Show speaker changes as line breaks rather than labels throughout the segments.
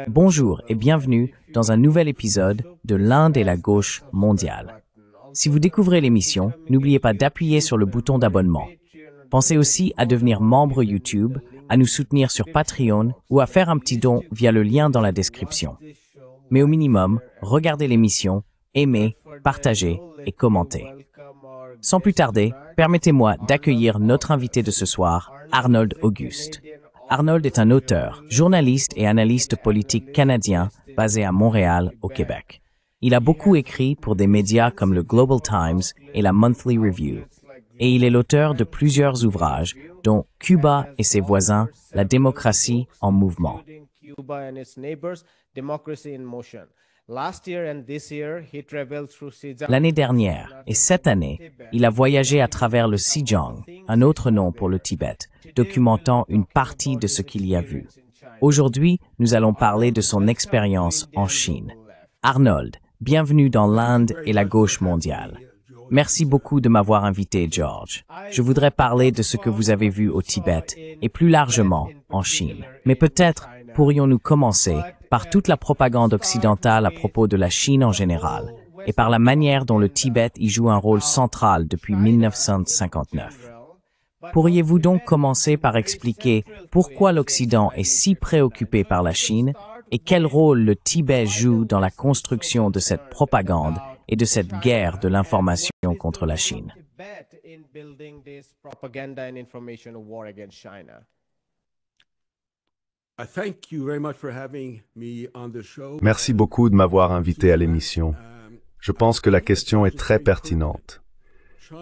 Bonjour et bienvenue dans un nouvel épisode de l'Inde et la gauche mondiale. Si vous découvrez l'émission, n'oubliez pas d'appuyer sur le bouton d'abonnement. Pensez aussi à devenir membre YouTube, à nous soutenir sur Patreon ou à faire un petit don via le lien dans la description. Mais au minimum, regardez l'émission, aimez, partagez et commentez. Sans plus tarder, permettez-moi d'accueillir notre invité de ce soir, Arnold Auguste. Arnold est un auteur, journaliste et analyste politique canadien basé à Montréal, au Québec. Il a beaucoup écrit pour des médias comme le Global Times et la Monthly Review. Et il est l'auteur de plusieurs ouvrages, dont Cuba et ses voisins, la démocratie en mouvement. L'année dernière et cette année, il a voyagé à travers le Xinjiang, un autre nom pour le Tibet, documentant une partie de ce qu'il y a vu. Aujourd'hui, nous allons parler de son expérience en Chine. Arnold, bienvenue dans l'Inde et la gauche mondiale. Merci beaucoup de m'avoir invité, George. Je voudrais parler de ce que vous avez vu au Tibet et plus largement en Chine. Mais peut-être pourrions-nous commencer par toute la propagande occidentale à propos de la Chine en général et par la manière dont le Tibet y joue un rôle central depuis 1959. Pourriez-vous donc commencer par expliquer pourquoi l'Occident est si préoccupé par la Chine et quel rôle le Tibet joue dans la construction de cette propagande et de cette guerre de l'information contre la Chine?
Merci beaucoup de m'avoir invité à l'émission. Je pense que la question est très pertinente.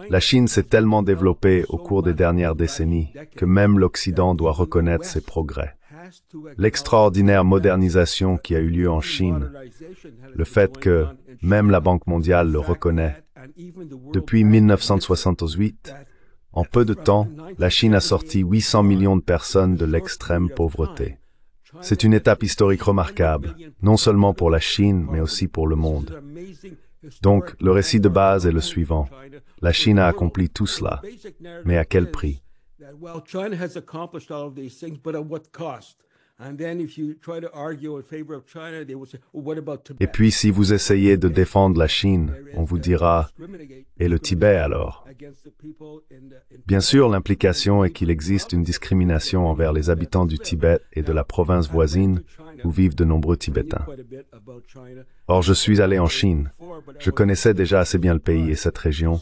La Chine s'est tellement développée au cours des dernières décennies que même l'Occident doit reconnaître ses progrès. L'extraordinaire modernisation qui a eu lieu en Chine, le fait que même la Banque mondiale le reconnaît. Depuis 1968, en peu de temps, la Chine a sorti 800 millions de personnes de l'extrême pauvreté. C'est une étape historique remarquable, non seulement pour la Chine, mais aussi pour le monde. Donc, le récit de base est le suivant. La Chine a accompli tout cela, mais à quel prix? Et puis, si vous essayez de défendre la Chine, on vous dira « Et le Tibet alors ?» Bien sûr, l'implication est qu'il existe une discrimination envers les habitants du Tibet et de la province voisine où vivent de nombreux Tibétains. Or, je suis allé en Chine. Je connaissais déjà assez bien le pays et cette région,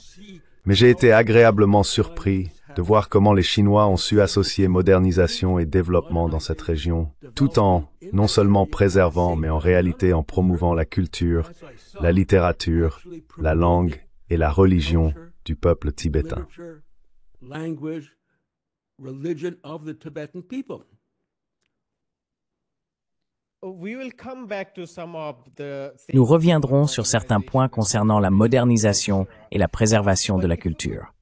mais j'ai été agréablement surpris de voir comment les Chinois ont su associer modernisation et développement dans cette région, tout en, non seulement préservant, mais en réalité en promouvant la culture, la littérature, la langue et la religion du peuple tibétain.
Nous reviendrons sur certains points concernant la modernisation et la préservation de la culture.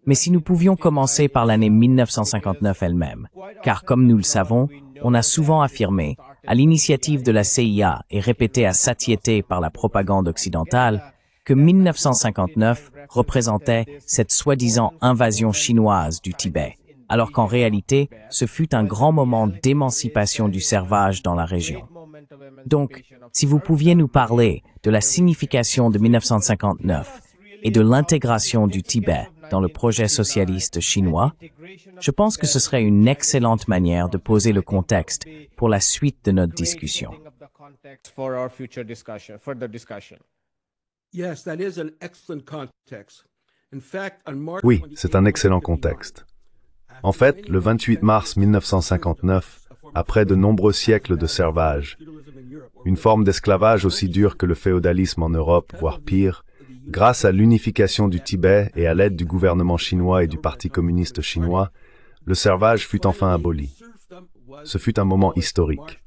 Mais si nous pouvions commencer par l'année 1959 elle-même, car comme nous le savons, on a souvent affirmé, à l'initiative de la CIA et répété à satiété par la propagande occidentale, que 1959 représentait cette soi-disant invasion chinoise du Tibet, alors qu'en réalité, ce fut un grand moment d'émancipation du servage dans la région. Donc, si vous pouviez nous parler de la signification de 1959 et de l'intégration du Tibet dans le projet socialiste chinois, je pense que ce serait une excellente manière de poser le contexte pour la suite de notre discussion.
Oui, c'est un excellent contexte. En fait, le 28 mars 1959, après de nombreux siècles de servage, une forme d'esclavage aussi dure que le féodalisme en Europe, voire pire, grâce à l'unification du Tibet et à l'aide du gouvernement chinois et du Parti communiste chinois, le servage fut enfin aboli. Ce fut un moment historique.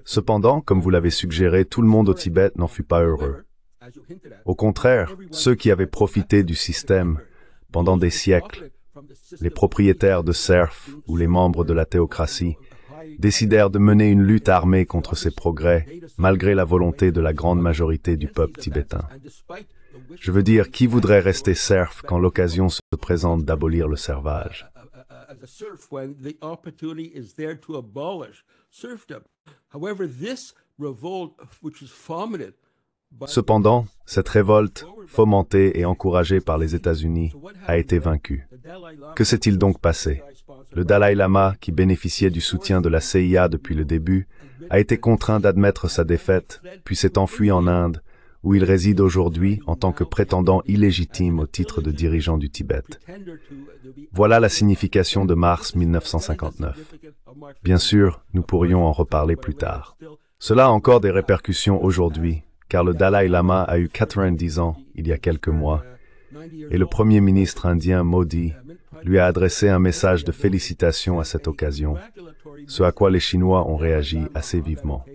Cependant, comme vous l'avez suggéré, tout le monde au Tibet n'en fut pas heureux. Au contraire, ceux qui avaient profité du système pendant des siècles, les propriétaires de serfs ou les membres de la théocratie, décidèrent de mener une lutte armée contre ces progrès, malgré la volonté de la grande majorité du peuple tibétain. Je veux dire, qui voudrait rester serf quand l'occasion se présente d'abolir le servage? Cependant, cette révolte, fomentée et encouragée par les États-Unis, a été vaincue. Que s'est-il donc passé? Le Dalai Lama, qui bénéficiait du soutien de la CIA depuis le début, a été contraint d'admettre sa défaite, puis s'est enfui en Inde, où il réside aujourd'hui en tant que prétendant illégitime au titre de dirigeant du Tibet. Voilà la signification de mars 1959. Bien sûr, nous pourrions en reparler plus tard. Cela a encore des répercussions aujourd'hui, car le Dalai Lama a eu 90 ans il y a quelques mois, et le Premier ministre indien Modi lui a adressé un message de félicitations à cette occasion, ce à quoi les Chinois ont réagi assez vivement.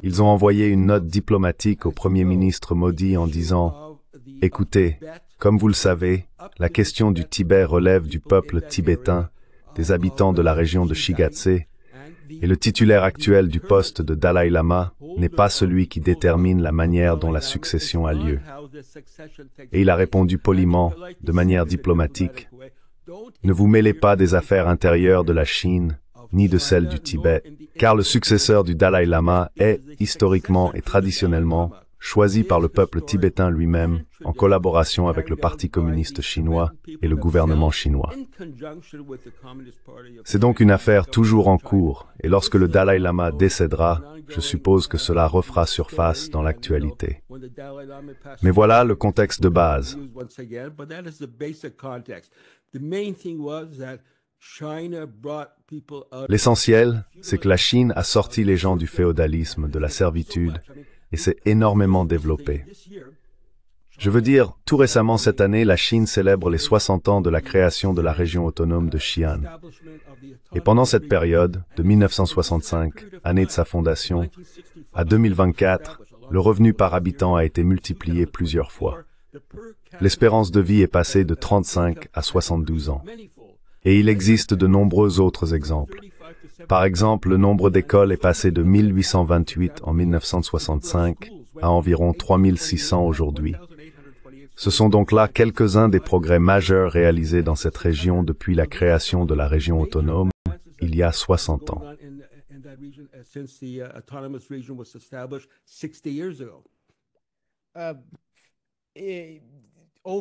Ils ont envoyé une note diplomatique au Premier ministre Modi en disant « Écoutez, comme vous le savez, la question du Tibet relève du peuple tibétain, des habitants de la région de Shigatse, et le titulaire actuel du poste de Dalai Lama n'est pas celui qui détermine la manière dont la succession a lieu. » Et il a répondu poliment, de manière diplomatique, « Ne vous mêlez pas des affaires intérieures de la Chine, ni de celles du Tibet, car le successeur du Dalai Lama est, historiquement et traditionnellement, choisi par le peuple tibétain lui-même, en collaboration avec le Parti communiste chinois et le gouvernement chinois. C'est donc une affaire toujours en cours, et lorsque le Dalai Lama décédera, je suppose que cela refera surface dans l'actualité. Mais voilà le contexte de base. L'essentiel, c'est que la Chine a sorti les gens du féodalisme, de la servitude, et s'est énormément développée. Je veux dire, tout récemment cette année, la Chine célèbre les 60 ans de la création de la région autonome de Xi'an. Et pendant cette période, de 1965, année de sa fondation, à 2024, le revenu par habitant a été multiplié plusieurs fois. L'espérance de vie est passée de 35 à 72 ans. Et il existe de nombreux autres exemples. Par exemple, le nombre d'écoles est passé de 1828 en 1965 à environ 3600 aujourd'hui. Ce sont donc là quelques-uns des progrès majeurs réalisés dans cette région depuis la création de la région autonome, il y a 60 ans.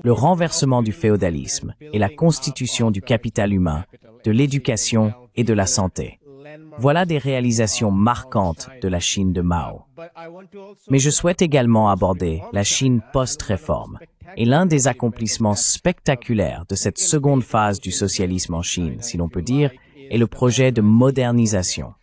Le renversement du féodalisme et la constitution du capital humain, de l'éducation et de la santé. Voilà des réalisations marquantes de la Chine de Mao. Mais je souhaite également aborder la Chine post-réforme. Et l'un des accomplissements spectaculaires de cette seconde phase du socialisme en Chine, si l'on peut dire, est le projet de modernisation.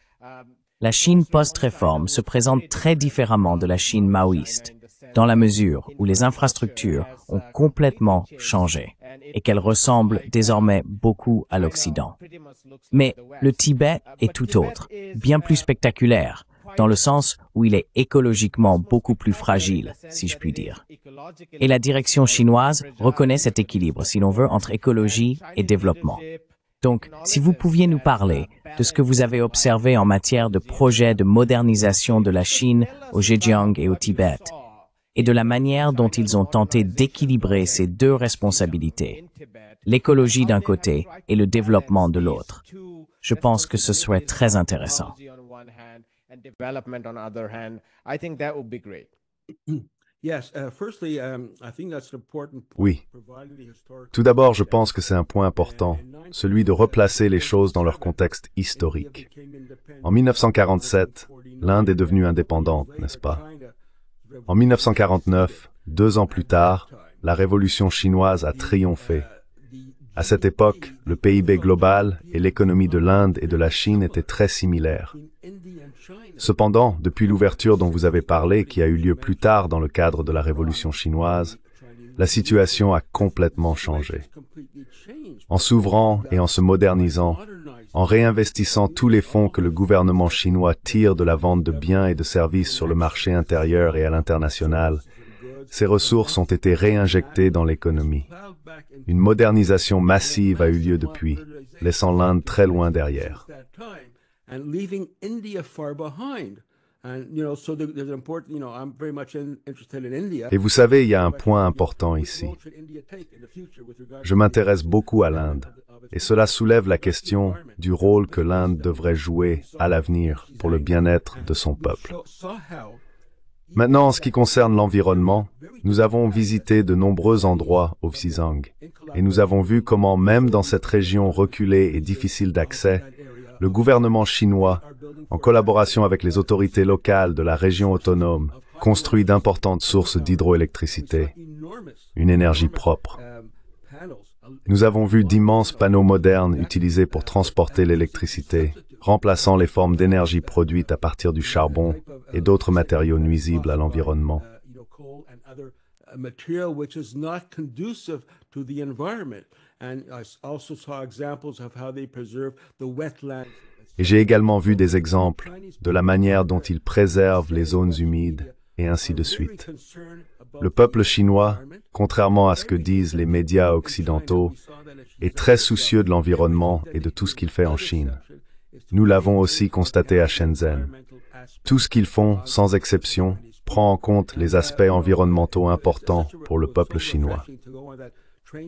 La Chine post-réforme se présente très différemment de la Chine maoïste, dans la mesure où les infrastructures ont complètement changé et qu'elles ressemblent désormais beaucoup à l'Occident. Mais le Tibet est tout autre, bien plus spectaculaire, dans le sens où il est écologiquement beaucoup plus fragile, si je puis dire. Et la direction chinoise reconnaît cet équilibre, si l'on veut, entre écologie et développement. Donc, si vous pouviez nous parler de ce que vous avez observé en matière de projets de modernisation de la Chine au Zhejiang et au Tibet, et de la manière dont ils ont tenté d'équilibrer ces deux responsabilités, l'écologie d'un côté et le développement de l'autre. Je pense que ce serait très intéressant.
Oui. Tout d'abord, je pense que c'est un point important, celui de replacer les choses dans leur contexte historique. En 1947, l'Inde est devenue indépendante, n'est-ce pas? En 1949, 2 ans plus tard, la révolution chinoise a triomphé. À cette époque, le PIB global et l'économie de l'Inde et de la Chine étaient très similaires. Cependant, depuis l'ouverture dont vous avez parlé, qui a eu lieu plus tard dans le cadre de la révolution chinoise, la situation a complètement changé. En s'ouvrant et en se modernisant, en réinvestissant tous les fonds que le gouvernement chinois tire de la vente de biens et de services sur le marché intérieur et à l'international, ces ressources ont été réinjectées dans l'économie. Une modernisation massive a eu lieu depuis, laissant l'Inde très loin derrière. Et vous savez, il y a un point important ici. Je m'intéresse beaucoup à l'Inde, et cela soulève la question du rôle que l'Inde devrait jouer à l'avenir pour le bien-être de son peuple. Maintenant, en ce qui concerne l'environnement, nous avons visité de nombreux endroits au Xizang, et nous avons vu comment même dans cette région reculée et difficile d'accès, le gouvernement chinois, en collaboration avec les autorités locales de la région autonome, construit d'importantes sources d'hydroélectricité, une énergie propre. Nous avons vu d'immenses panneaux modernes utilisés pour transporter l'électricité, remplaçant les formes d'énergie produites à partir du charbon et d'autres matériaux nuisibles à l'environnement. Et j'ai également vu des exemples de la manière dont ils préservent les zones humides et ainsi de suite. Le peuple chinois, contrairement à ce que disent les médias occidentaux, est très soucieux de l'environnement et de tout ce qu'il fait en Chine. Nous l'avons aussi constaté à Shenzhen. Tout ce qu'ils font, sans exception, prend en compte les aspects environnementaux importants pour le peuple chinois.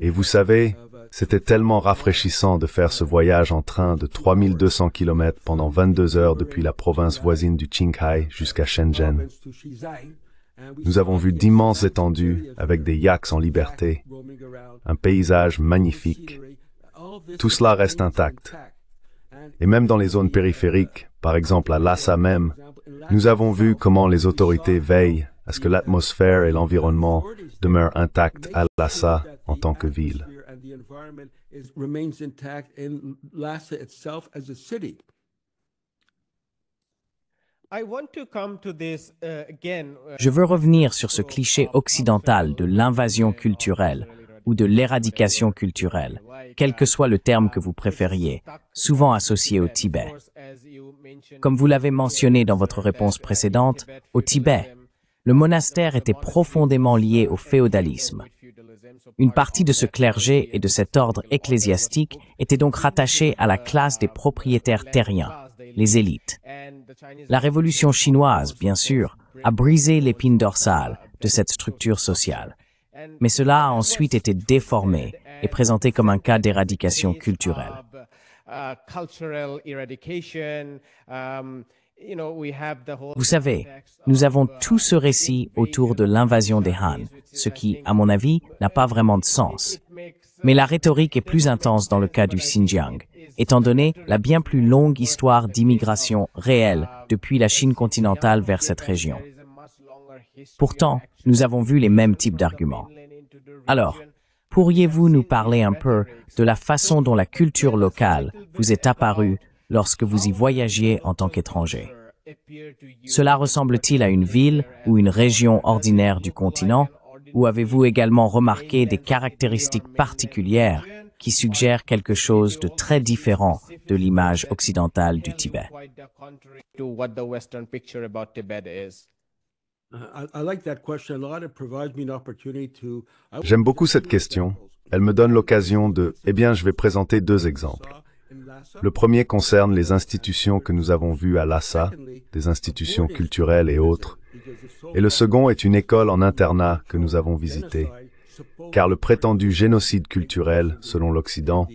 Et vous savez, c'était tellement rafraîchissant de faire ce voyage en train de 3200 km pendant 22 heures depuis la province voisine du Qinghai jusqu'à Shenzhen. Nous avons vu d'immenses étendues avec des yaks en liberté, un paysage magnifique. Tout cela reste intact. Et même dans les zones périphériques, par exemple à Lhasa même, nous avons vu comment les autorités veillent à ce que l'atmosphère et l'environnement demeurent intacts à Lhasa en tant que ville.
Je veux revenir sur ce cliché occidental de l'invasion culturelle ou de l'éradication culturelle, quel que soit le terme que vous préfériez, souvent associé au Tibet. Comme vous l'avez mentionné dans votre réponse précédente, au Tibet, le monastère était profondément lié au féodalisme. Une partie de ce clergé et de cet ordre ecclésiastique était donc rattachée à la classe des propriétaires terriens, les élites. La révolution chinoise, bien sûr, a brisé l'épine dorsale de cette structure sociale. Mais cela a ensuite été déformé et présenté comme un cas d'éradication culturelle. Vous savez, nous avons tout ce récit autour de l'invasion des Han, ce qui, à mon avis, n'a pas vraiment de sens. Mais la rhétorique est plus intense dans le cas du Xinjiang, étant donné la bien plus longue histoire d'immigration réelle depuis la Chine continentale vers cette région. Pourtant, nous avons vu les mêmes types d'arguments. Alors, pourriez-vous nous parler un peu de la façon dont la culture locale vous est apparue lorsque vous y voyagiez en tant qu'étranger? Cela ressemble-t-il à une ville ou une région ordinaire du continent, ou avez-vous également remarqué des caractéristiques particulières qui suggèrent quelque chose de très différent de l'image occidentale du Tibet?
J'aime beaucoup cette question. Elle me donne l'occasion de... je vais présenter deux exemples. Le premier concerne les institutions que nous avons vues à Lhasa, des institutions culturelles et autres. Et le second est une école en internat que nous avons visitée, car le prétendu génocide culturel, selon l'Occident,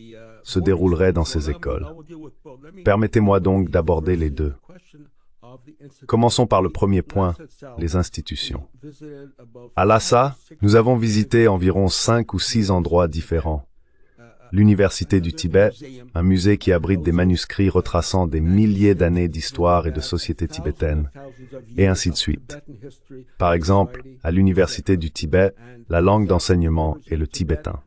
se déroulerait dans ces écoles. Permettez-moi donc d'aborder les deux. Commençons par le premier point, les institutions. À Lhasa, nous avons visité environ 5 ou 6 endroits différents. L'Université du Tibet, un musée qui abrite des manuscrits retraçant des milliers d'années d'histoire et de société tibétaine, et ainsi de suite. Par exemple, à l'Université du Tibet, la langue d'enseignement est le tibétain.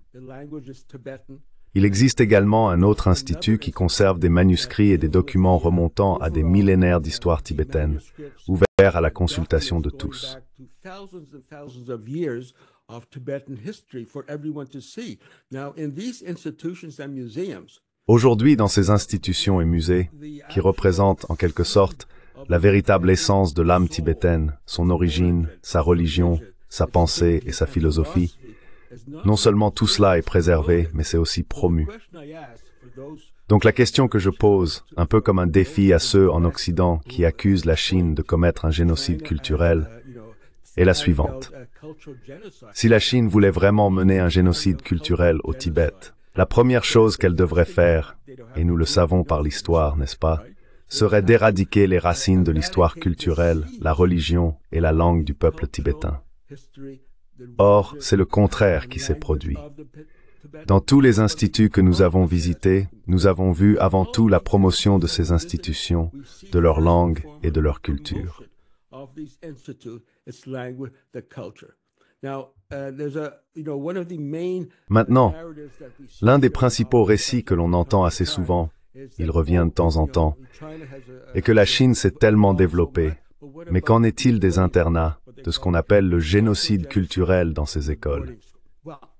Il existe également un autre institut qui conserve des manuscrits et des documents remontant à des millénaires d'histoire tibétaine, ouvert à la consultation de tous. Aujourd'hui, dans ces institutions et musées, qui représentent en quelque sorte la véritable essence de l'âme tibétaine, son origine, sa religion, sa pensée et sa philosophie, non seulement tout cela est préservé, mais c'est aussi promu. Donc la question que je pose, un peu comme un défi à ceux en Occident qui accusent la Chine de commettre un génocide culturel, est la suivante. Si la Chine voulait vraiment mener un génocide culturel au Tibet, la première chose qu'elle devrait faire, et nous le savons par l'histoire, n'est-ce pas, serait d'éradiquer les racines de l'histoire culturelle, la religion et la langue du peuple tibétain. Or, c'est le contraire qui s'est produit. Dans tous les instituts que nous avons visités, nous avons vu avant tout la promotion de ces institutions, de leur langue et de leur culture. Maintenant, l'un des principaux récits que l'on entend assez souvent, il revient de temps en temps, est que la Chine s'est tellement développée. Mais qu'en est-il des internats, de ce qu'on appelle le génocide culturel dans ces écoles?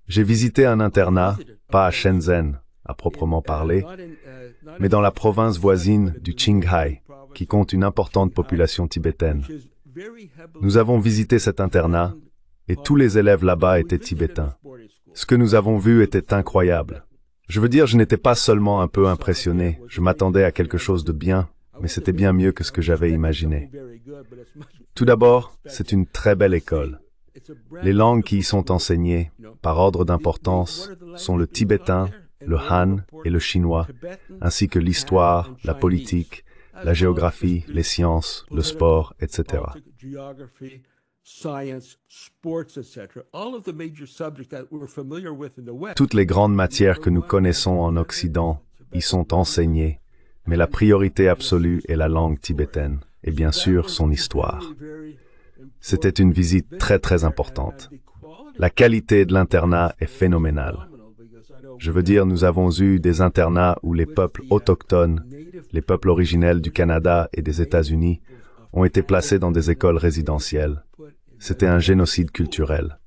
J'ai visité un internat, pas à Shenzhen, à proprement parler, mais dans la province voisine du Qinghai, qui compte une importante population tibétaine. Nous avons visité cet internat, et tous les élèves là-bas étaient tibétains. Ce que nous avons vu était incroyable. Je veux dire, je n'étais pas seulement un peu impressionné, je m'attendais à quelque chose de bien, mais c'était bien mieux que ce que j'avais imaginé. Tout d'abord, c'est une très belle école. Les langues qui y sont enseignées, par ordre d'importance, sont le tibétain, le Han et le chinois, ainsi que l'histoire, la politique, la géographie, les sciences, le sport, etc. Toutes les grandes matières que nous connaissons en Occident y sont enseignées, mais la priorité absolue est la langue tibétaine, et bien sûr son histoire. C'était une visite très importante. La qualité de l'internat est phénoménale. Je veux dire, nous avons eu des internats où les peuples autochtones, les peuples originels du Canada et des États-Unis, ont été placés dans des écoles résidentielles. C'était un génocide culturel.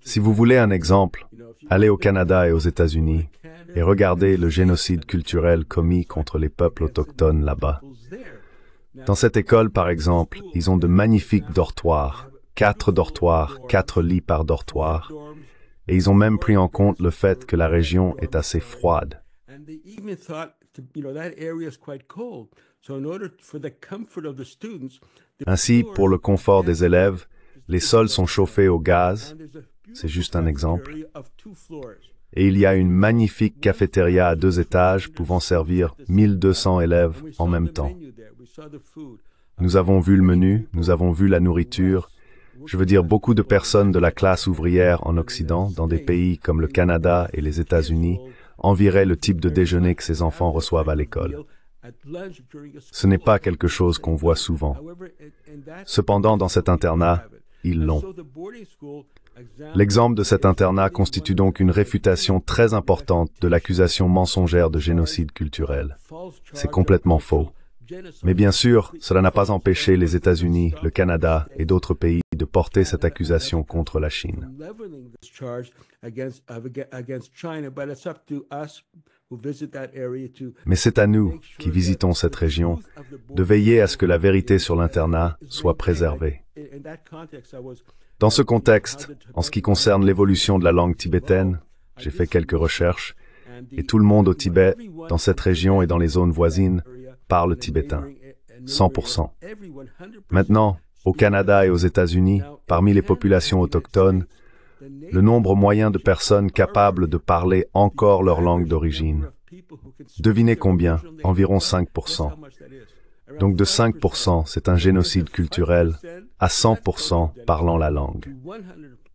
Si vous voulez un exemple, allez au Canada et aux États-Unis et regardez le génocide culturel commis contre les peuples autochtones là-bas. Dans cette école, par exemple, ils ont de magnifiques dortoirs, 4 dortoirs, 4 lits par dortoir, et ils ont même pris en compte le fait que la région est assez froide. Ainsi, pour le confort des élèves, les sols sont chauffés au gaz, c'est juste un exemple, et il y a une magnifique cafétéria à 2 étages pouvant servir 1200 élèves en même temps. Nous avons vu le menu, nous avons vu la nourriture. Je veux dire, beaucoup de personnes de la classe ouvrière en Occident, dans des pays comme le Canada et les États-Unis, envieraient le type de déjeuner que ces enfants reçoivent à l'école. Ce n'est pas quelque chose qu'on voit souvent. Cependant, dans cet internat, ils l'ont. L'exemple de cet internat constitue donc une réfutation très importante de l'accusation mensongère de génocide culturel. C'est complètement faux. Mais bien sûr, cela n'a pas empêché les États-Unis, le Canada et d'autres pays de porter cette accusation contre la Chine. Mais c'est à nous, qui visitons cette région, de veiller à ce que la vérité sur l'internat soit préservée. Dans ce contexte, en ce qui concerne l'évolution de la langue tibétaine, j'ai fait quelques recherches, et tout le monde au Tibet, dans cette région et dans les zones voisines, parle tibétain, 100%. Maintenant, au Canada et aux États-Unis, parmi les populations autochtones, le nombre moyen de personnes capables de parler encore leur langue d'origine. Devinez combien? Environ 5%. Donc de 5%, c'est un génocide culturel, à 100% parlant la langue.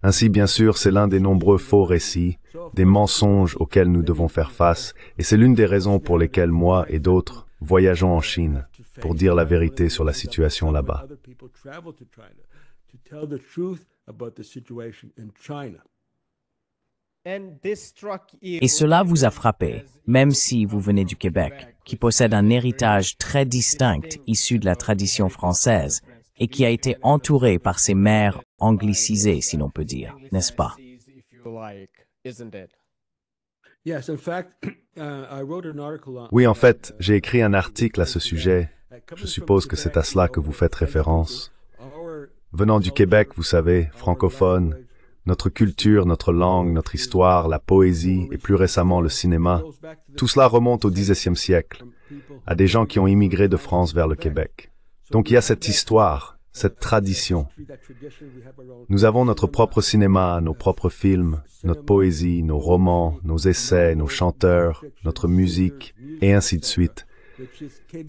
Ainsi, bien sûr, c'est l'un des nombreux faux récits, des mensonges auxquels nous devons faire face, et c'est l'une des raisons pour lesquelles moi et d'autres voyageons en Chine, pour dire la vérité sur la situation là-bas.
Et cela vous a frappé, même si vous venez du Québec, qui possède un héritage très distinct issu de la tradition française et qui a été entouré par ses mères anglicisées, si l'on peut dire, n'est-ce pas?
Oui, en fait, j'ai écrit un article à ce sujet. Je suppose que c'est à cela que vous faites référence. Venant du Québec, vous savez, francophone, Notre culture, notre langue, notre histoire, la poésie et plus récemment le cinéma, tout cela remonte au XIXe siècle, à des gens qui ont immigré de France vers le Québec. Donc il y a cette histoire, cette tradition. Nous avons notre propre cinéma, nos propres films, notre poésie, nos romans, nos essais, nos chanteurs, notre musique, et ainsi de suite,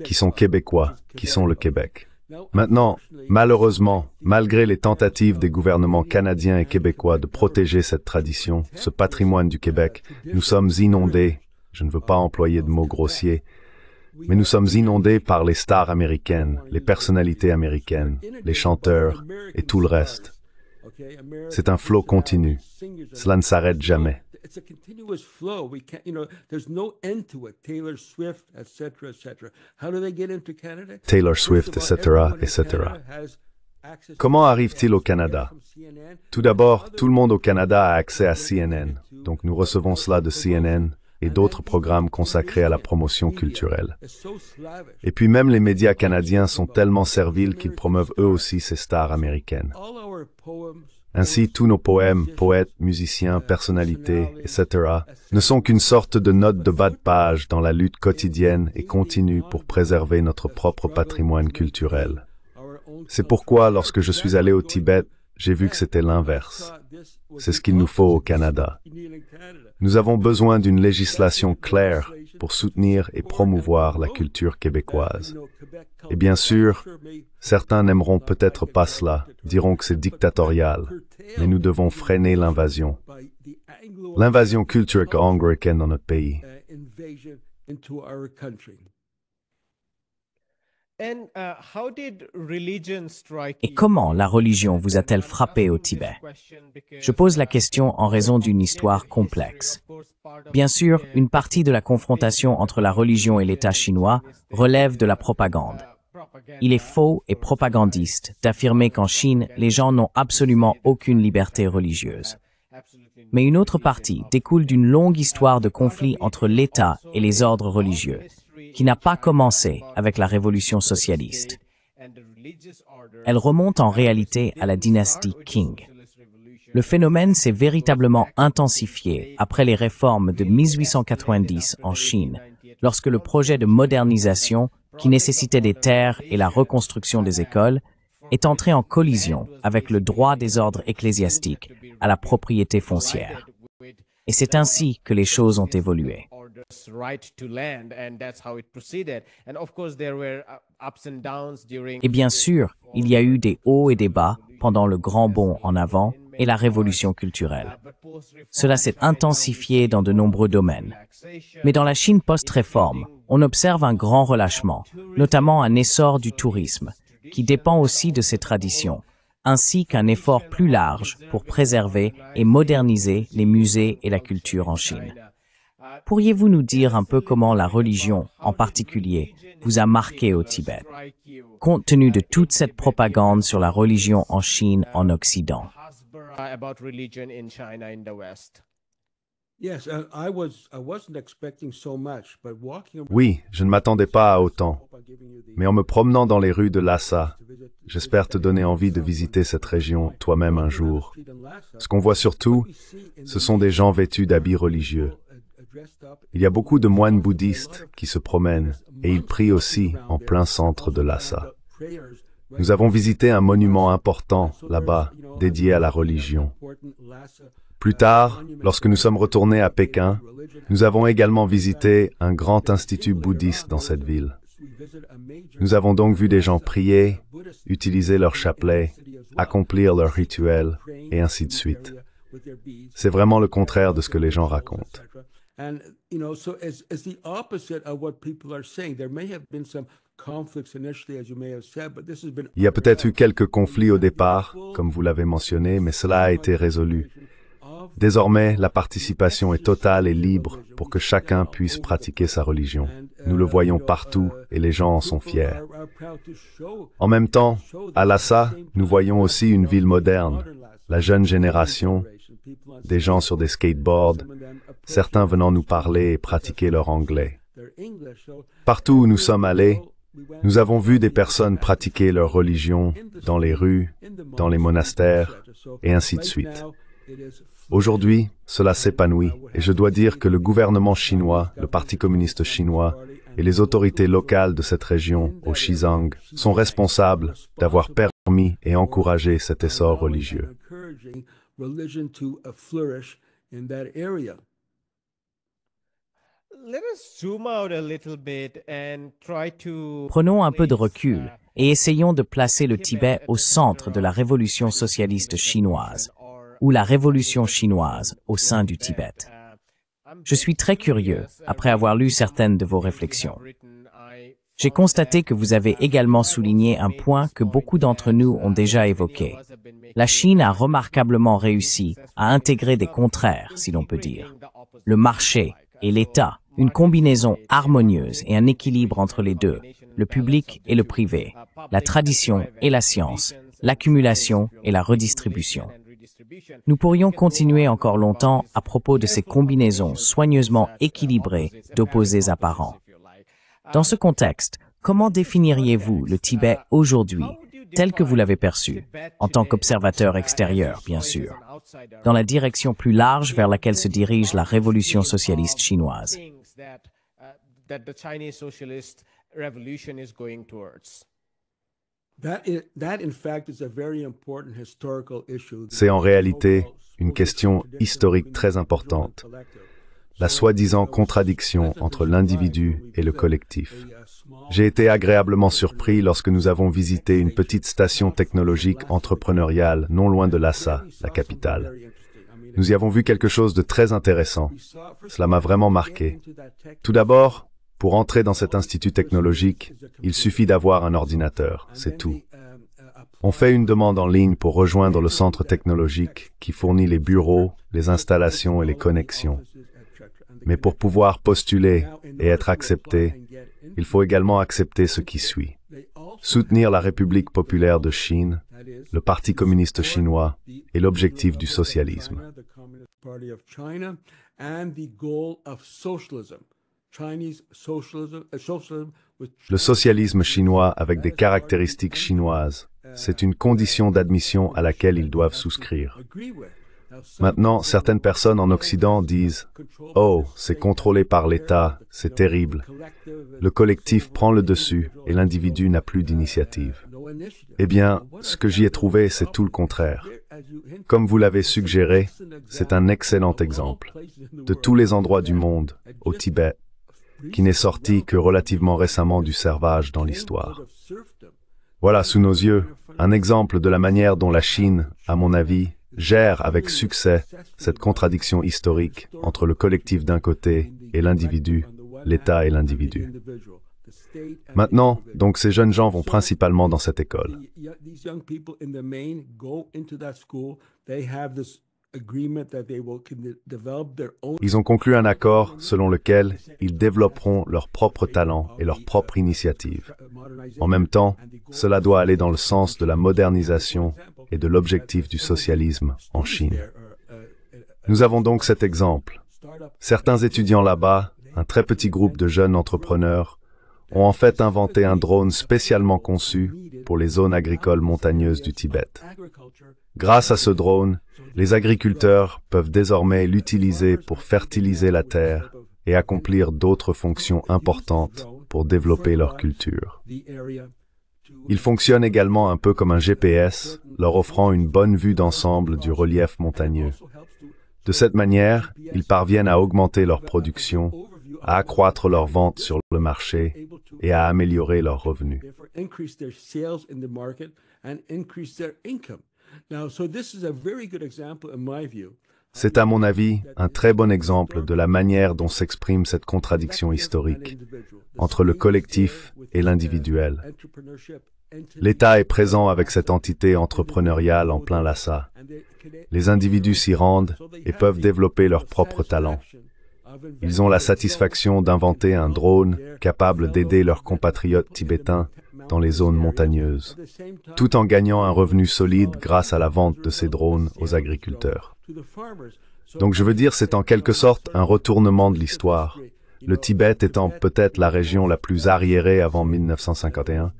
qui sont québécois, qui sont le Québec. Maintenant, malheureusement, malgré les tentatives des gouvernements canadiens et québécois de protéger cette tradition, ce patrimoine du Québec, nous sommes inondés, je ne veux pas employer de mots grossiers, mais nous sommes inondés par les stars américaines, les personnalités américaines, les chanteurs et tout le reste. C'est un flot continu. Cela ne s'arrête jamais.
It's a continuous flow. We can't, there's no end to it. Taylor Swift, etc., etc. How do they get into Canada?
Taylor Swift, etc., etc. Comment arrive-t-il au Canada? Tout d'abord, tout le monde au Canada a accès à CNN. Donc nous recevons cela de CNN et d'autres programmes consacrés à la promotion culturelle. Et puis même les médias canadiens sont tellement serviles qu'ils promeuvent eux aussi ces stars américaines. Ainsi, tous nos poèmes, poètes, musiciens, personnalités, etc., ne sont qu'une sorte de note de bas de page dans la lutte quotidienne et continue pour préserver notre propre patrimoine culturel. C'est pourquoi, lorsque je suis allé au Tibet, j'ai vu que c'était l'inverse. C'est ce qu'il nous faut au Canada. Nous avons besoin d'une législation claire pour soutenir et promouvoir la culture québécoise. Et bien sûr, certains n'aimeront peut-être pas cela, diront que c'est dictatorial, mais nous devons freiner l'invasion. L'invasion culturelle anglo-américaine dans notre pays.
Et comment la religion vous a-t-elle frappé au Tibet? Je pose la question en raison d'une histoire complexe. Bien sûr, une partie de la confrontation entre la religion et l'État chinois relève de la propagande. Il est faux et propagandiste d'affirmer qu'en Chine, les gens n'ont absolument aucune liberté religieuse. Mais une autre partie découle d'une longue histoire de conflit entre l'État et les ordres religieux, qui n'a pas commencé avec la révolution socialiste. Elle remonte en réalité à la dynastie Qing. Le phénomène s'est véritablement intensifié après les réformes de 1890 en Chine, lorsque le projet de modernisation, qui nécessitait des terres et la reconstruction des écoles, est entré en collision avec le droit des ordres ecclésiastiques à la propriété foncière. Et c'est ainsi que les choses ont évolué. Et bien sûr, il y a eu des hauts et des bas pendant le grand bond en avant et la révolution culturelle. Cela s'est intensifié dans de nombreux domaines. Mais dans la Chine post-réforme, on observe un grand relâchement, notamment un essor du tourisme, qui dépend aussi de ces traditions, ainsi qu'un effort plus large pour préserver et moderniser les musées et la culture en Chine. Pourriez-vous nous dire un peu comment la religion, en particulier, vous a marqué au Tibet, compte tenu de toute cette propagande sur la religion en Chine en Occident?
Oui, je ne m'attendais pas à autant. Mais en me promenant dans les rues de Lhasa, j'espère te donner envie de visiter cette région toi-même un jour. Ce qu'on voit surtout, ce sont des gens vêtus d'habits religieux. Il y a beaucoup de moines bouddhistes qui se promènent et ils prient aussi en plein centre de Lhasa. Nous avons visité un monument important là-bas, dédié à la religion. Plus tard, lorsque nous sommes retournés à Pékin, nous avons également visité un grand institut bouddhiste dans cette ville. Nous avons donc vu des gens prier, utiliser leur chapelet, accomplir leurs rituels, et ainsi de suite. C'est vraiment le contraire de ce que les gens racontent. Il y a peut-être eu quelques conflits au départ, comme vous l'avez mentionné, mais cela a été résolu. Désormais, la participation est totale et libre pour que chacun puisse pratiquer sa religion. Nous le voyons partout et les gens en sont fiers. En même temps, à Lhasa, nous voyons aussi une ville moderne, la jeune génération, des gens sur des skateboards, certains venant nous parler et pratiquer leur anglais. Partout où nous sommes allés, nous avons vu des personnes pratiquer leur religion dans les rues, dans les monastères, et ainsi de suite. Aujourd'hui, cela s'épanouit et je dois dire que le gouvernement chinois, le Parti communiste chinois et les autorités locales de cette région, au Xizang, sont responsables d'avoir permis et encouragé cet essor religieux.
Prenons un peu de recul et essayons de placer le Tibet au centre de la révolution socialiste chinoise, ou la révolution chinoise au sein du Tibet. Je suis très curieux, après avoir lu certaines de vos réflexions. J'ai constaté que vous avez également souligné un point que beaucoup d'entre nous ont déjà évoqué. La Chine a remarquablement réussi à intégrer des contraires, si l'on peut dire. Le marché et l'État, une combinaison harmonieuse et un équilibre entre les deux, le public et le privé, la tradition et la science, l'accumulation et la redistribution. Nous pourrions continuer encore longtemps à propos de ces combinaisons soigneusement équilibrées d'opposés apparents. Dans ce contexte, comment définiriez-vous le Tibet aujourd'hui, tel que vous l'avez perçu, en tant qu'observateur extérieur, bien sûr, dans la direction plus large vers laquelle se dirige la révolution socialiste chinoise?
C'est en réalité une question historique très importante, la soi-disant contradiction entre l'individu et le collectif. J'ai été agréablement surpris lorsque nous avons visité une petite station technologique entrepreneuriale non loin de Lhasa, la capitale. Nous y avons vu quelque chose de très intéressant. Cela m'a vraiment marqué. Tout d'abord, pour entrer dans cet institut technologique, il suffit d'avoir un ordinateur, c'est tout. On fait une demande en ligne pour rejoindre le centre technologique qui fournit les bureaux, les installations et les connexions. Mais pour pouvoir postuler et être accepté, il faut également accepter ce qui suit. Soutenir la République populaire de Chine, le Parti communiste chinois et l'objectif du socialisme. Le socialisme chinois avec des caractéristiques chinoises, c'est une condition d'admission à laquelle ils doivent souscrire. Maintenant, certaines personnes en Occident disent « Oh, c'est contrôlé par l'État, c'est terrible. Le collectif prend le dessus et l'individu n'a plus d'initiative. » Eh bien, ce que j'y ai trouvé, c'est tout le contraire. Comme vous l'avez suggéré, c'est un excellent exemple. De tous les endroits du monde, au Tibet, qui n'est sorti que relativement récemment du servage dans l'histoire. Voilà, sous nos yeux, un exemple de la manière dont la Chine, à mon avis, gère avec succès cette contradiction historique entre le collectif d'un côté et l'individu, l'État et l'individu. Maintenant, donc ces jeunes gens vont principalement dans cette école. Ils ont conclu un accord selon lequel ils développeront leurs propres talents et leur propre initiative. En même temps, cela doit aller dans le sens de la modernisation et de l'objectif du socialisme en Chine. Nous avons donc cet exemple. Certains étudiants là-bas, un très petit groupe de jeunes entrepreneurs, ont en fait inventé un drone spécialement conçu pour les zones agricoles montagneuses du Tibet. Grâce à ce drone, les agriculteurs peuvent désormais l'utiliser pour fertiliser la terre et accomplir d'autres fonctions importantes pour développer leur culture. Il fonctionne également un peu comme un GPS, leur offrant une bonne vue d'ensemble du relief montagneux. De cette manière, ils parviennent à augmenter leur production, à accroître leurs ventes sur le marché et à améliorer leurs revenus. C'est à mon avis un très bon exemple de la manière dont s'exprime cette contradiction historique entre le collectif et l'individuel. L'État est présent avec cette entité entrepreneuriale en plein Lhasa. Les individus s'y rendent et peuvent développer leurs propres talents. Ils ont la satisfaction d'inventer un drone capable d'aider leurs compatriotes tibétains dans les zones montagneuses, tout en gagnant un revenu solide grâce à la vente de ces drones aux agriculteurs. Donc je veux dire, c'est en quelque sorte un retournement de l'histoire. Le Tibet étant peut-être la région la plus arriérée avant 1951,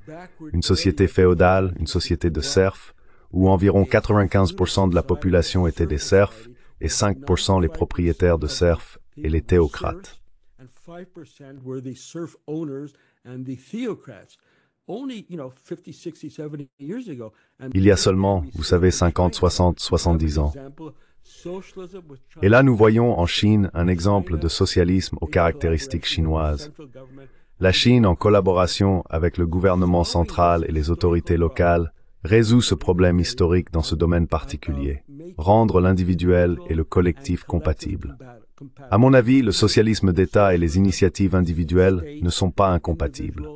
une société féodale, une société de serfs, où environ 95% de la population était des serfs et 5% les propriétaires de serfs et les théocrates. Il y a seulement, vous savez, 50, 60, 70 ans. Et là, nous voyons en Chine un exemple de socialisme aux caractéristiques chinoises. La Chine, en collaboration avec le gouvernement central et les autorités locales, résout ce problème historique dans ce domaine particulier, rendre l'individuel et le collectif compatibles. À mon avis, le socialisme d'État et les initiatives individuelles ne sont pas incompatibles.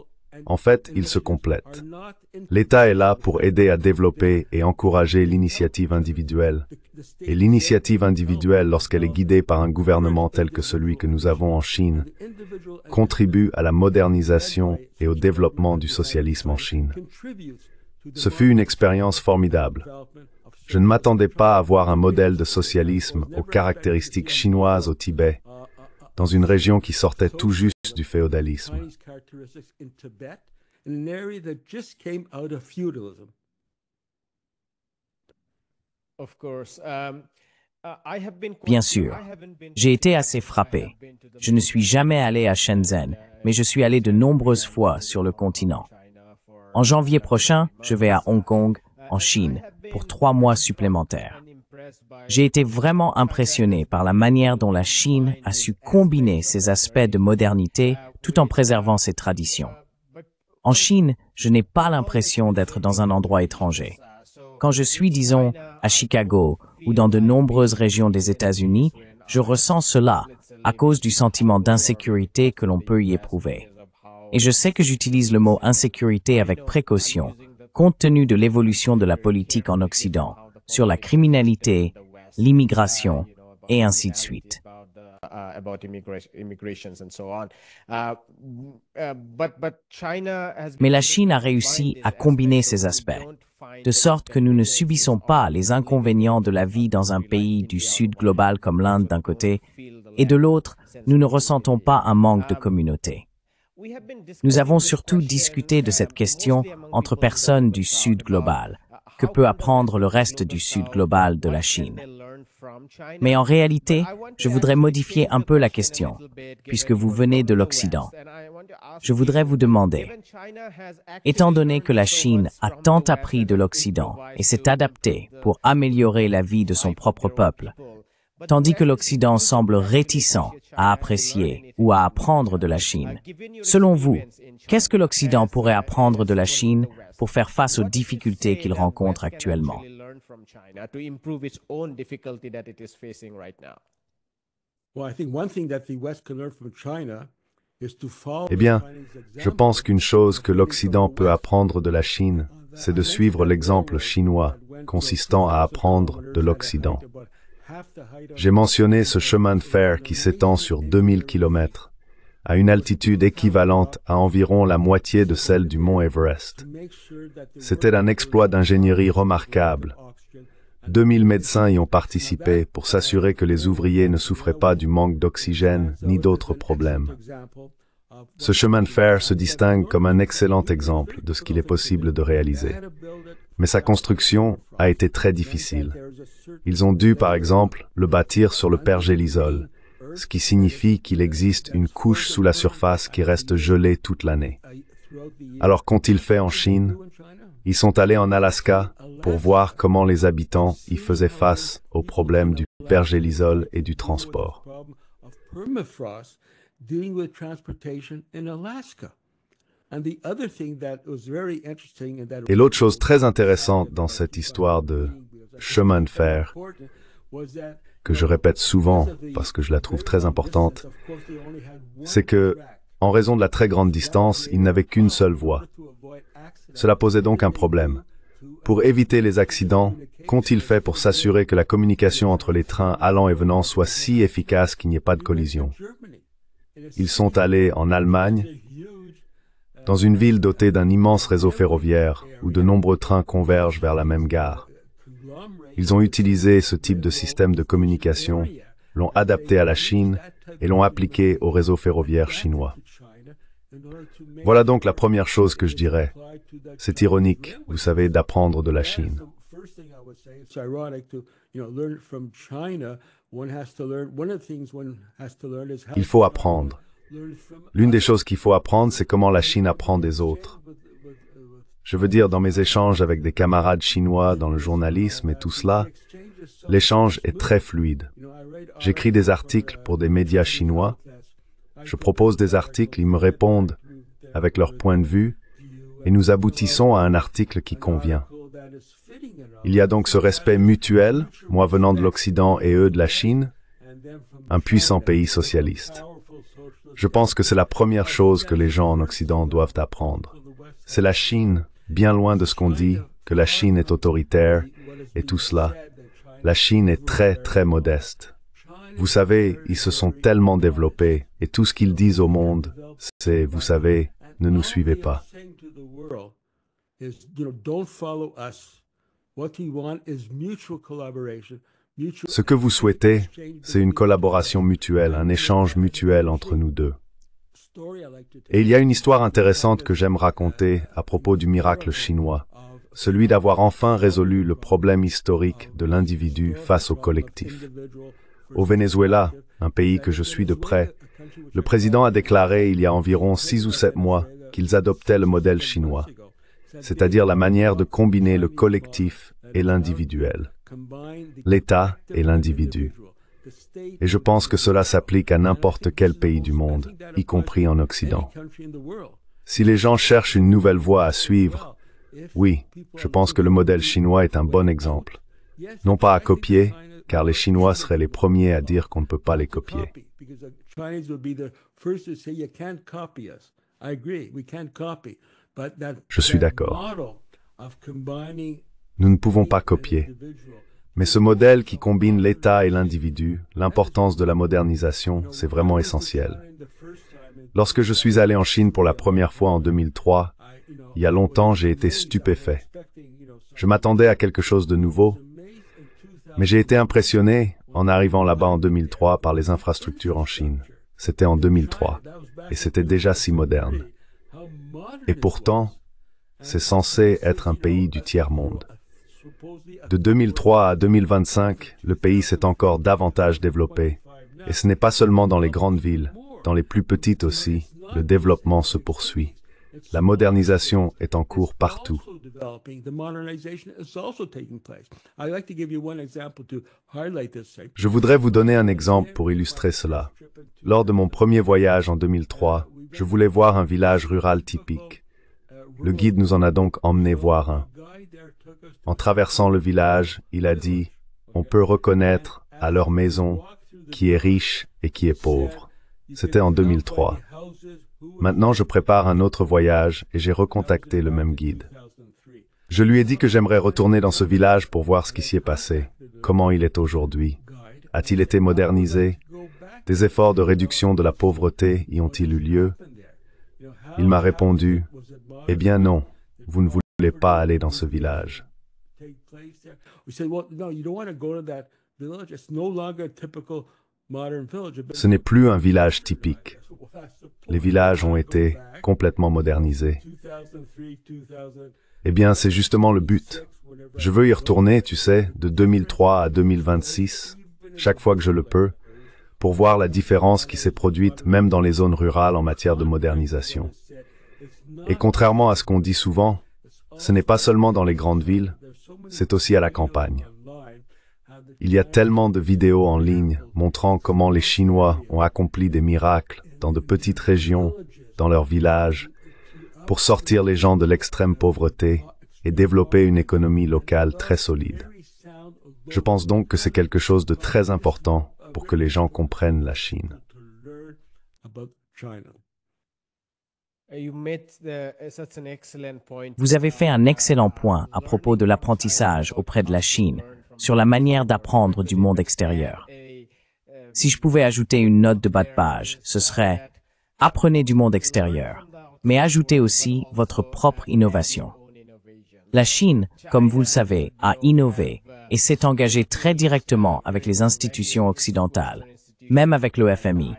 En fait, ils se complètent. L'État est là pour aider à développer et encourager l'initiative individuelle. Et l'initiative individuelle, lorsqu'elle est guidée par un gouvernement tel que celui que nous avons en Chine, contribue à la modernisation et au développement du socialisme en Chine. Ce fut une expérience formidable. Je ne m'attendais pas à voir un modèle de socialisme aux caractéristiques chinoises au Tibet, dans une région qui sortait tout juste du féodalisme.
Bien sûr, j'ai été assez frappé. Je ne suis jamais allé à Shenzhen, mais je suis allé de nombreuses fois sur le continent. En janvier prochain, je vais à Hong Kong, en Chine, pour 3 mois supplémentaires. J'ai été vraiment impressionné par la manière dont la Chine a su combiner ses aspects de modernité tout en préservant ses traditions. En Chine, je n'ai pas l'impression d'être dans un endroit étranger. Quand je suis, disons, à Chicago ou dans de nombreuses régions des États-Unis, je ressens cela à cause du sentiment d'insécurité que l'on peut y éprouver. Et je sais que j'utilise le mot insécurité avec précaution, compte tenu de l'évolution de la politique en Occident, sur la criminalité, l'immigration, et ainsi de suite. Mais la Chine a réussi à combiner ces aspects, de sorte que nous ne subissons pas les inconvénients de la vie dans un pays du Sud global comme l'Inde d'un côté, et de l'autre, nous ne ressentons pas un manque de communauté. Nous avons surtout discuté de cette question entre personnes du Sud global. Que peut apprendre le reste du Sud global de la Chine? Mais en réalité, je voudrais modifier un peu la question, puisque vous venez de l'Occident. Je voudrais vous demander, étant donné que la Chine a tant appris de l'Occident et s'est adaptée pour améliorer la vie de son propre peuple, tandis que l'Occident semble réticent à apprécier ou à apprendre de la Chine, selon vous, qu'est-ce que l'Occident pourrait apprendre de la Chine pour faire face aux difficultés qu'il rencontre actuellement?
Eh bien, je pense qu'une chose que l'Occident peut apprendre de la Chine, c'est de suivre l'exemple chinois, consistant à apprendre de l'Occident. J'ai mentionné ce chemin de fer qui s'étend sur 2000 km, à une altitude équivalente à environ la moitié de celle du mont Everest. C'était un exploit d'ingénierie remarquable. 2000 médecins y ont participé pour s'assurer que les ouvriers ne souffraient pas du manque d'oxygène ni d'autres problèmes. Ce chemin de fer se distingue comme un excellent exemple de ce qu'il est possible de réaliser. Mais sa construction a été très difficile. Ils ont dû, par exemple, le bâtir sur le pergélisol, ce qui signifie qu'il existe une couche sous la surface qui reste gelée toute l'année. Alors qu'ont-ils fait en Chine? Ils sont allés en Alaska pour voir comment les habitants y faisaient face aux problèmes du pergélisol et du transport. Et l'autre chose très intéressante dans cette histoire de chemin de fer, que je répète souvent parce que je la trouve très importante, c'est que, en raison de la très grande distance, ils n'avaient qu'une seule voie. Cela posait donc un problème. Pour éviter les accidents, qu'ont-ils fait pour s'assurer que la communication entre les trains allant et venant soit si efficace qu'il n'y ait pas de collision? Ils sont allés en Allemagne, dans une ville dotée d'un immense réseau ferroviaire où de nombreux trains convergent vers la même gare. Ils ont utilisé ce type de système de communication, l'ont adapté à la Chine et l'ont appliqué au réseau ferroviaire chinois. Voilà donc la première chose que je dirais. C'est ironique, vous savez, d'apprendre de la Chine.
It's ironic to, learn from China. One of the things one has to learn is how
Il faut apprendre. L'une des choses qu'il faut apprendre, c'est comment la Chine apprend des autres. Je veux dire, dans mes échanges avec des camarades chinois dans le journalisme et tout cela, l'échange est très fluide. J'écris des articles pour des médias chinois. Je propose des articles, ils me répondent avec leur point de vue, et nous aboutissons à un article qui convient. Il y a donc ce respect mutuel, moi venant de l'Occident et eux de la Chine, un puissant pays socialiste. Je pense que c'est la première chose que les gens en Occident doivent apprendre. C'est la Chine, bien loin de ce qu'on dit, que la Chine est autoritaire et tout cela. La Chine est très, très modeste. Vous savez, ils se sont tellement développés et tout ce qu'ils disent au monde, c'est, vous savez, ne nous suivez pas. Ce que vous souhaitez, c'est une collaboration mutuelle, un échange mutuel entre nous deux. Et il y a une histoire intéressante que j'aime raconter à propos du miracle chinois, celui d'avoir enfin résolu le problème historique de l'individu face au collectif. Au Venezuela, un pays que je suis de près, le président a déclaré il y a environ 6 ou 7 mois qu'ils adoptaient le modèle chinois, c'est-à-dire la manière de combiner le collectif et l'individuel, l'État et l'individu. Et je pense que cela s'applique à n'importe quel pays du monde, y compris en Occident. Si les gens cherchent une nouvelle voie à suivre, oui, je pense que le modèle chinois est un bon exemple. Non pas à copier, car les Chinois seraient les premiers à dire qu'on ne peut pas les copier. Je suis d'accord. Nous ne pouvons pas copier. Mais ce modèle qui combine l'État et l'individu, l'importance de la modernisation, c'est vraiment essentiel. Lorsque je suis allé en Chine pour la première fois en 2003, il y a longtemps, j'ai été stupéfait. Je m'attendais à quelque chose de nouveau, mais j'ai été impressionné en arrivant là-bas en 2003 par les infrastructures en Chine. C'était en 2003, et c'était déjà si moderne. Et pourtant, c'est censé être un pays du tiers-monde. De 2003 à 2025, le pays s'est encore davantage développé. Et ce n'est pas seulement dans les grandes villes, dans les plus petites aussi, le développement se poursuit. La modernisation est en cours partout. Je voudrais vous donner un exemple pour illustrer cela. Lors de mon premier voyage en 2003, je voulais voir un village rural typique. Le guide nous en a donc emmené voir un. En traversant le village, il a dit « On peut reconnaître à leur maison qui est riche et qui est pauvre ». C'était en 2003. Maintenant, je prépare un autre voyage et j'ai recontacté le même guide. Je lui ai dit que j'aimerais retourner dans ce village pour voir ce qui s'y est passé, comment il est aujourd'hui. A-t-il été modernisé? Des efforts de réduction de la pauvreté y ont-ils eu lieu? Il m'a répondu « Eh bien non, vous ne voulez pas aller dans ce village. » Ce n'est plus un village typique. Les villages ont été complètement modernisés. Eh bien, c'est justement le but. Je veux y retourner, tu sais, de 2003 à 2026, chaque fois que je le peux, pour voir la différence qui s'est produite même dans les zones rurales en matière de modernisation. Et contrairement à ce qu'on dit souvent, ce n'est pas seulement dans les grandes villes, c'est aussi à la campagne. Il y a tellement de vidéos en ligne montrant comment les Chinois ont accompli des miracles dans de petites régions, dans leurs villages, pour sortir les gens de l'extrême pauvreté et développer une économie locale très solide. Je pense donc que c'est quelque chose de très important pour que les gens comprennent la Chine.
Vous avez fait un excellent point à propos de l'apprentissage auprès de la Chine, sur la manière d'apprendre du monde extérieur. Si je pouvais ajouter une note de bas de page, ce serait « Apprenez du monde extérieur », mais ajoutez aussi votre propre innovation. La Chine, comme vous le savez, a innové et s'est engagée très directement avec les institutions occidentales, même avec le FMI.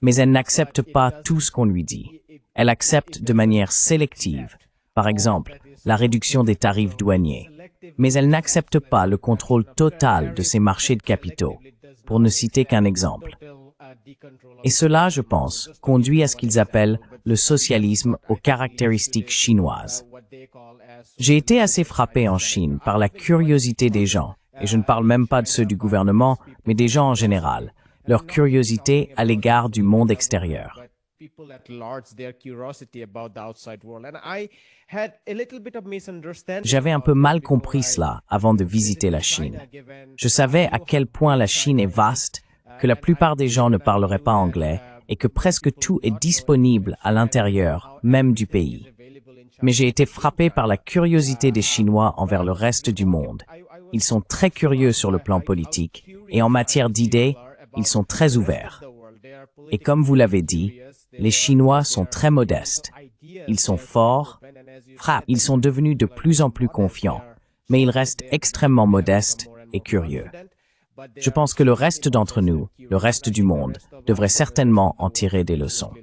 Mais elle n'accepte pas tout ce qu'on lui dit. Elle accepte de manière sélective, par exemple, la réduction des tarifs douaniers. mais elle n'accepte pas le contrôle total de ces marchés de capitaux, pour ne citer qu'un exemple. Et cela, je pense, conduit à ce qu'ils appellent le socialisme aux caractéristiques chinoises. J'ai été assez frappé en Chine par la curiosité des gens, et je ne parle même pas de ceux du gouvernement, mais des gens en général, leur curiosité à l'égard du monde extérieur. J'avais un peu mal compris cela avant de visiter la Chine. Je savais à quel point la Chine est vaste, que la plupart des gens ne parleraient pas anglais et que presque tout est disponible à l'intérieur, même du pays. Mais j'ai été frappé par la curiosité des Chinois envers le reste du monde. Ils sont très curieux sur le plan politique et en matière d'idées, ils sont très ouverts. Et comme vous l'avez dit, les Chinois sont très modestes. Ils sont forts, ils sont devenus de plus en plus confiants, mais ils restent extrêmement modestes et curieux. Je pense que le reste d'entre nous, le reste du monde, devrait certainement en tirer des leçons.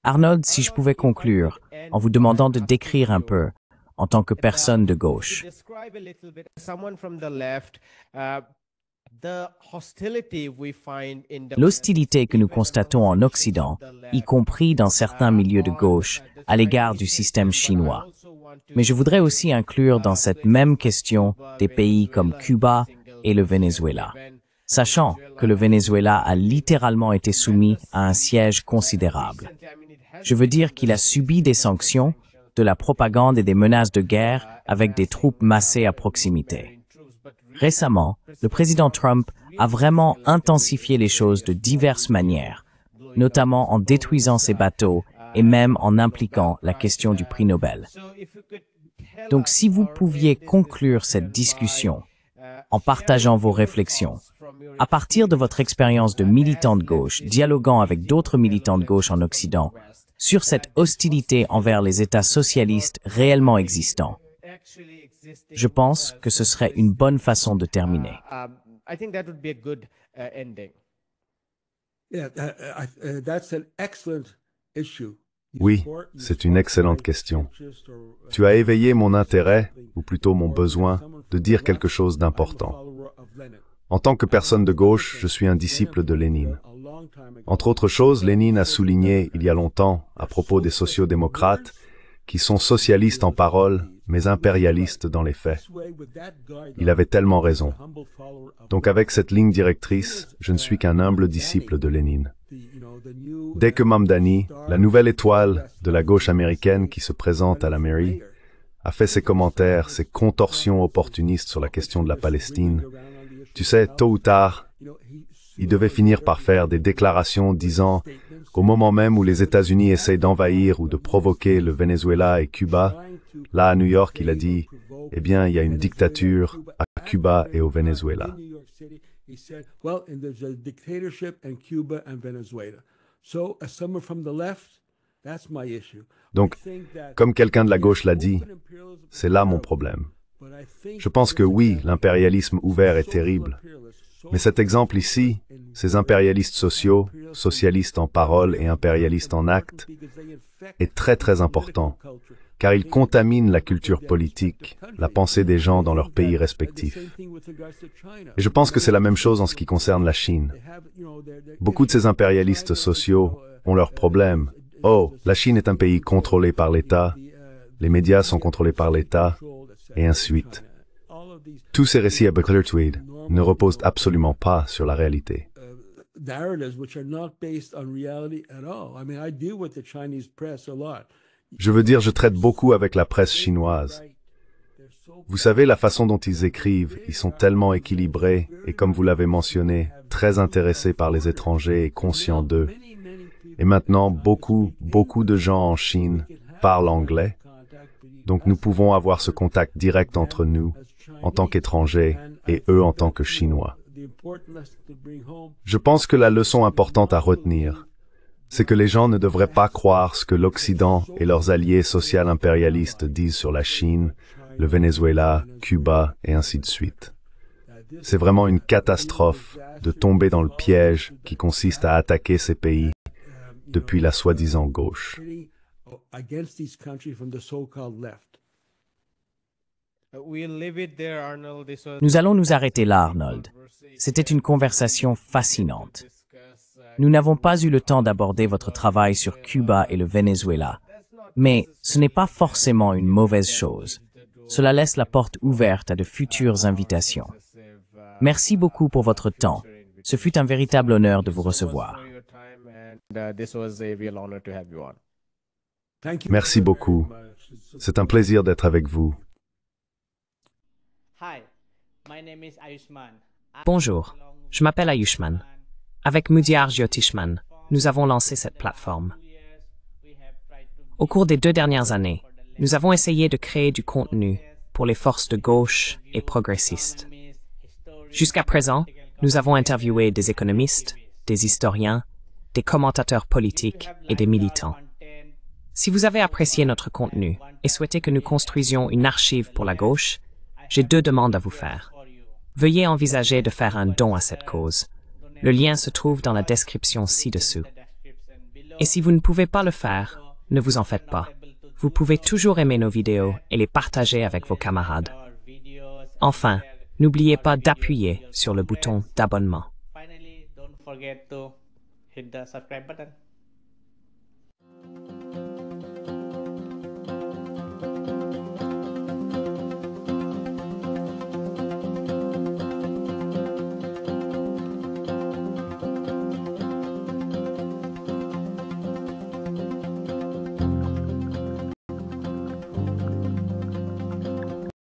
Arnold, si je pouvais conclure en vous demandant de décrire un peu, en tant que personne de gauche, l'hostilité que nous constatons en Occident, y compris dans certains milieux de gauche, à l'égard du système chinois. Mais je voudrais aussi inclure dans cette même question des pays comme Cuba et le Venezuela, sachant que le Venezuela a littéralement été soumis à un siège considérable. Je veux dire qu'il a subi des sanctions, de la propagande et des menaces de guerre avec des troupes massées à proximité. Récemment, le président Trump a vraiment intensifié les choses de diverses manières, notamment en détruisant ses bateaux et même en impliquant la question du prix Nobel. Donc si vous pouviez conclure cette discussion en partageant vos réflexions, à partir de votre expérience de militant de gauche, dialoguant avec d'autres militants de gauche en Occident, sur cette hostilité envers les États socialistes réellement existants, je pense que ce serait une bonne façon de terminer.
Oui, c'est une excellente question. Tu as éveillé mon intérêt, ou plutôt mon besoin, de dire quelque chose d'important. En tant que personne de gauche, je suis un disciple de Lénine. Entre autres choses, Lénine a souligné il y a longtemps, à propos des sociodémocrates, qui sont socialistes en parole, mais impérialistes dans les faits. Il avait tellement raison. Donc avec cette ligne directrice, je ne suis qu'un humble disciple de Lénine. Dès que Mamdani, la nouvelle étoile de la gauche américaine qui se présente à la mairie, a fait ses commentaires, ses contorsions opportunistes sur la question de la Palestine, tu sais, tôt ou tard, il devait finir par faire des déclarations disant qu'au moment même où les États-Unis essayent d'envahir ou de provoquer le Venezuela et Cuba, là à New York, il a dit, eh bien, il y a une dictature à Cuba et au Venezuela. Donc, comme quelqu'un de la gauche l'a dit, c'est là mon problème. Je pense que oui, l'impérialisme ouvert est terrible. Mais cet exemple ici, ces impérialistes sociaux, socialistes en parole et impérialistes en acte, est très très important, car il contamine la culture politique, la pensée des gens dans leurs pays respectifs. Et je pense que c'est la même chose en ce qui concerne la Chine. Beaucoup de ces impérialistes sociaux ont leurs problèmes. Oh, la Chine est un pays contrôlé par l'État, les médias sont contrôlés par l'État, et ainsi de suite. Tous ces récits à Clear Tweed ne reposent absolument pas sur la réalité. Je veux dire, je traite beaucoup avec la presse chinoise. Vous savez, la façon dont ils écrivent, ils sont tellement équilibrés et, comme vous l'avez mentionné, très intéressés par les étrangers et conscients d'eux. Et maintenant, beaucoup de gens en Chine parlent anglais. Donc nous pouvons avoir ce contact direct entre nous, en tant qu'étrangers, et eux en tant que Chinois. Je pense que la leçon importante à retenir, c'est que les gens ne devraient pas croire ce que l'Occident et leurs alliés social-impérialistes disent sur la Chine, le Venezuela, Cuba, et ainsi de suite. C'est vraiment une catastrophe de tomber dans le piège qui consiste à attaquer ces pays depuis la soi-disant gauche.
Nous allons nous arrêter là, Arnold. C'était une conversation fascinante. Nous n'avons pas eu le temps d'aborder votre travail sur Cuba et le Venezuela, mais ce n'est pas forcément une mauvaise chose. Cela laisse la porte ouverte à de futures invitations. Merci beaucoup pour votre temps. Ce fut un véritable honneur de vous recevoir.
Merci beaucoup. C'est un plaisir d'être avec vous.
Bonjour, je m'appelle Ayushman. Avec Mudiar Jyotishman, nous avons lancé cette plateforme. Au cours des 2 dernières années, nous avons essayé de créer du contenu pour les forces de gauche et progressistes. Jusqu'à présent, nous avons interviewé des économistes, des historiens, des commentateurs politiques et des militants. Si vous avez apprécié notre contenu et souhaitez que nous construisions une archive pour la gauche, j'ai 2 demandes à vous faire. Veuillez envisager de faire un don à cette cause. Le lien se trouve dans la description ci-dessous. Et si vous ne pouvez pas le faire, ne vous en faites pas. Vous pouvez toujours aimer nos vidéos et les partager avec vos camarades. Enfin, n'oubliez pas d'appuyer sur le bouton d'abonnement.
Finally, don't forget to hit the subscribe button.